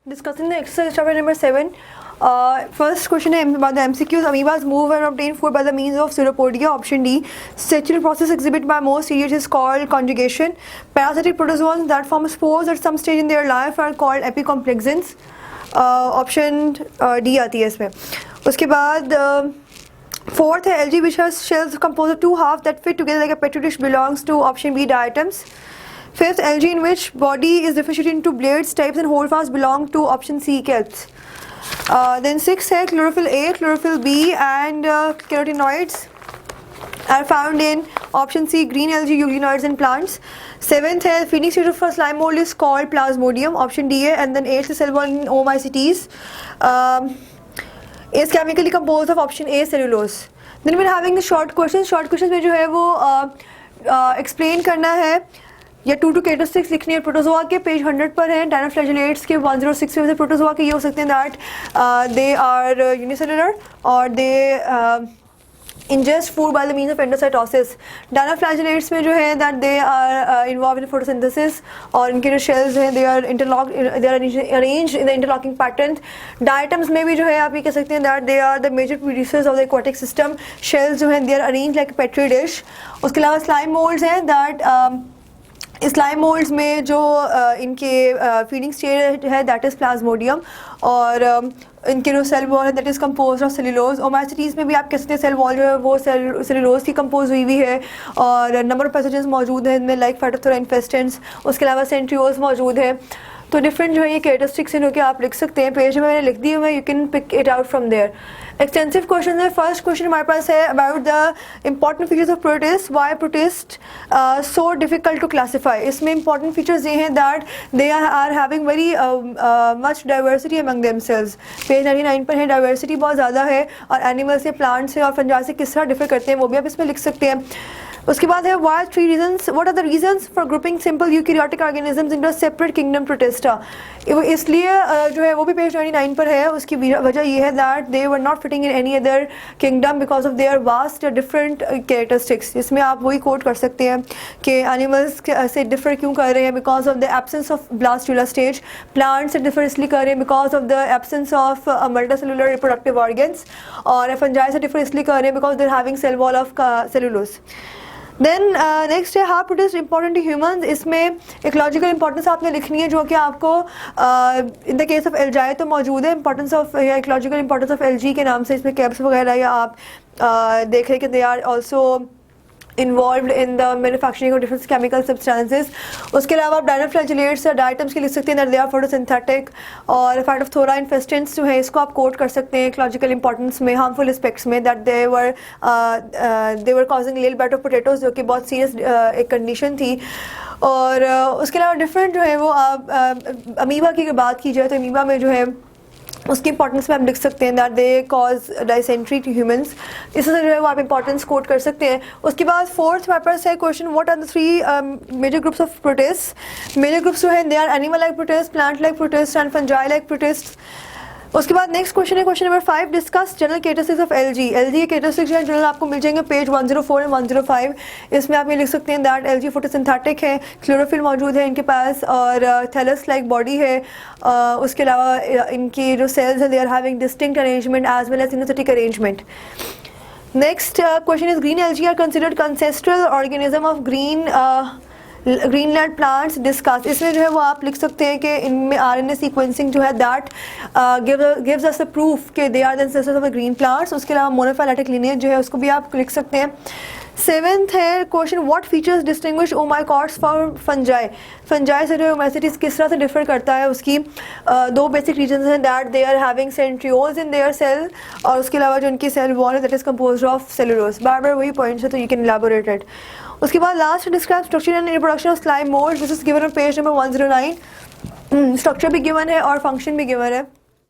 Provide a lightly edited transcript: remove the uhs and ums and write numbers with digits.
Discussing the exercise chapter number 7. First question about the MCQs. Amoebas move and obtain food by the means of pseudopodia. Option D. Sexual process exhibited by most stages is called conjugation. Parasitic protozoans that form spores at some stage in their life are called epicomplexans. Option D आती है इसमें. उसके बाद fourth है algae which has shells composed of two halves that fit together like a petri dish belongs to option B diatoms. Fifth, algae in which body is differentiated into blades, types and holdfasts belong to option C kelps. Then sixth है chlorophyll A, chlorophyll B and carotenoids are found in option C green algae, euglenoids in plants. Seventh है feeding stage of a slime mold is called plasmodium, option D है. And then eighth is cell wall in omycetes is chemically composed of option A cellulose. Then we're having the short questions. Short questions में जो है वो explain करना है या 2 to characteristics लिखनी है. प्रोटोजोआ के पेज 100 पर है. डायनोफ्लैजेलेट्स के 106 में से प्रोटोजोआ के ये हो सकते हैं दैट दे आर यूनिसेलुलर और दे ingest food by the means of endocytosis. डायनोफ्लैजेलेट्स में जो है that they are involved in photosynthesis और इनके जो शेल्स हैं they are interlock, they are arranged in the interlocking pattern. Diatoms में भी जो है आप ये कह सकते हैं that they are the major producers of the aquatic system. Shells जो हैं they are arrange like petri dish. उसके अलावा स्लाइम मोल्ड्स हैं दैट स्लाइम मोल्ड्स में जो इनके फीडिंग स्टेज है दैट इज़ प्लाज्मोडियम और इनके जो सेल वॉल है that is compose of cellulose. Oomycetes में भी आप कह सकते हैं सेल वॉल जो है वो सेलुलोज की कंपोज हुई हुई है और नंबर ऑफ पैसेजेस मौजूद हैं इनमें लाइक फाइटोथोरा इन्फेस्टेंट्स. उसके अलावा सेंट्रियोल्स मौजूद है. तो डिफरेंट जो है ये कैरेक्टरिस्टिक्स हैं जो कि आप लिख सकते हैं. पेज में मैंने लिख दी हुई है, you can pick it out from there. Extensive question है. फर्स्ट क्वेश्चन हमारे पास है about the important features of protist. Why protist so difficult to classify. इसमें इंपॉर्टेंट फीचर्स ये हैं that they are having very much diversity among themselves. Page 99 पर है. Diversity बहुत ज़्यादा है और एनिमल से, प्लांट से और फंजाई से किस तरह डिफर करते हैं वो भी आप इसमें लिख सकते हैं. उसके बाद है why 3 reasons. What are the reasons for grouping simple eukaryotic organisms into a separate kingdom protista. इसलिए जो है वो भी पेज 99 पर है. उसकी वजह ये है that they were not fitting in any other kingdom because of their vast different characteristics. इसमें आप वही कोट कर सकते हैं कि एनिमल्स से डिफर क्यों कर रहे हैं because of the absence of blastula stage. Plant से डिफर इसलिए कर रहे हैं because of the absence of multicellular reproductive organs और फंजाई से डिफर इसलिए कर रहे हैं because they are having cell wall of cellulose. Then next है how protist important to humans. इसमें इकोलॉजिकल इंपॉर्टेंस आपने लिखनी है जो कि आपको in the case of algae तो मौजूद है. Importance of ecological importance of LG के नाम से इसमें कैप्स वगैरह या आप देख रहे कि they are also involved in the manufacturing of different chemical substances. उसके अलावा आप डायनोफ्लैजेलेट्स डायटम्स के लिख सकते हैं दैट दे आर फोटोसिंथेटिक और फाइटोफथोरा इन्फेस्टेंट्स जो है इसको आप कोट कर सकते हैं इकोलॉजिकल इंपॉर्टेंस में हार्मफुल एस्पेक्ट्स में that they were causing late blight of potatoes जो कि बहुत सीरियस एक कंडीशन थी. और उसके अलावा डिफरेंट जो है वो आप अमीबा की बात की जाए तो अमीबा में जो है उसकी इंपॉर्टेंस में हम लिख सकते हैं that they cause dysentery to humans. इससे जो है वो आप इंपॉर्टेंस कोट कर सकते हैं. उसके बाद फोर्थ पेपर्स है question what are the 3 major groups of protist. Major groups जो है they are animal like protist, plant like protist and fungi like protist. उसके बाद नेक्स्ट क्वेश्चन है question number 5 discuss general characteristics of algae. Algae के characteristics जो है general आपको मिल जाएंगे पेज 104 एंड 105. इसमें आप ये लिख सकते हैं दैट एलजी फोटोसिंथेटिक है, क्लोरोफिल मौजूद है इनके पास और थैलस लाइक बॉडी है. उसके अलावा इनकी जो सेल्स हैं they are having distinct arrangement as well as synesthetic arrangement. Next question is green algae are considered ancestral organism of green land plants. Discuss. इसमें जो है वो आप लिख सकते हैं कि इनमें आरएनए सीक्वेंसिंग जो है that gives us a proof कि they are the ancestors of the green plants. उसके अलावा मोनोफाइलेटिक लिनिएज जो है उसको भी आप लिख सकते हैं. सेवेंथ है question what features distinguish oomycetes from fungi. Fungi से जो है ओमाइसिटीज किस तरह से डिफर करता है. उसकी 2 बेसिक रीजंस हैं that they are having centrioles in their cell और उसके अलावा जो उनकी सेल वॉल है that is composed of cellulose. बार बार वही पॉइंट्स है तो यू कैन इलैबोरेट इट. उसके बाद last describe structure and reproduction of slime mould. This is given on page number 109. Structure भी गिवन है और फंक्शन भी गिवन है.